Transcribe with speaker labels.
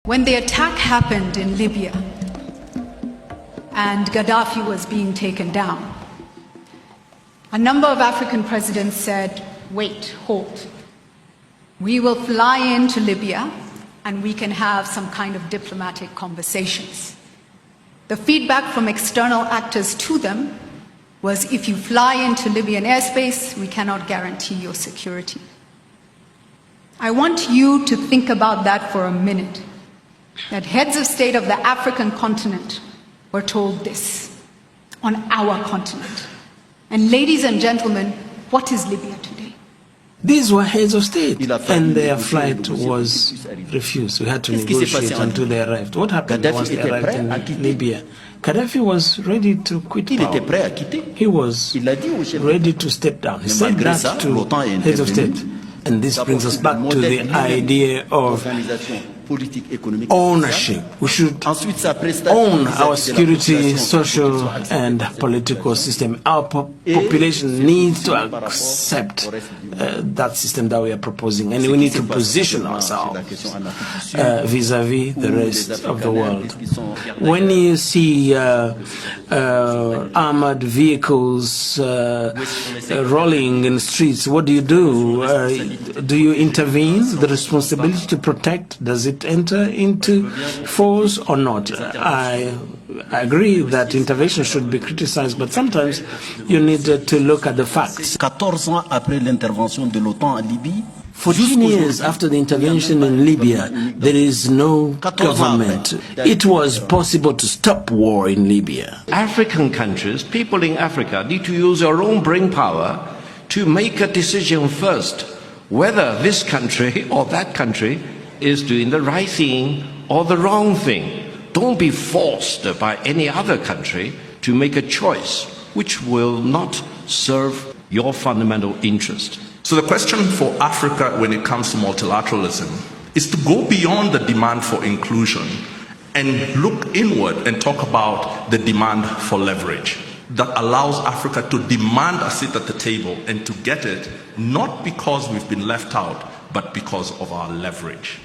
Speaker 1: When the attack happened in Libya and Gaddafi was being taken down, a number of African presidents said, wait, hold. We will fly into Libya and we can have some kind of diplomatic conversations. The feedback from external actors to them was, if you fly into Libyan airspace, we cannot guarantee your security. I want you to think about that for a minute, that heads of state of the African continent were told this on our continent. And ladies and gentlemen, what is Libya today?
Speaker 2: These were heads of state, and their flight was refused. We had to negotiate until they arrived. What happened once they arrived in Libya? Gaddafi was ready to quit power. He was ready to step down. He said that to heads of state. And this brings us back to the idea of ownership. We should own our security, social and political system. Our population needs to accept that system that we are proposing, and we need to position ourselves vis-a-vis the rest of the world. When you see armored vehicles rolling in the streets, what do? Do you intervene? The responsibility to protect, does it enter into force or not? I agree that intervention should be criticized, but sometimes you need to look at the facts. 14 years after the intervention in Libya, there is no government. It was possible to stop war in Libya.
Speaker 3: African countries, people in Africa, need to use their own brain power to make a decision first, whether this country or that country is doing the right thing or the wrong thing. Don't be forced by any other country to make a choice which will not serve your fundamental interest.
Speaker 4: So the question for Africa when it comes to multilateralism is to go beyond the demand for inclusion and look inward and talk about the demand for leverage that allows Africa to demand a seat at the table and to get it, not because we've been left out, but because of our leverage.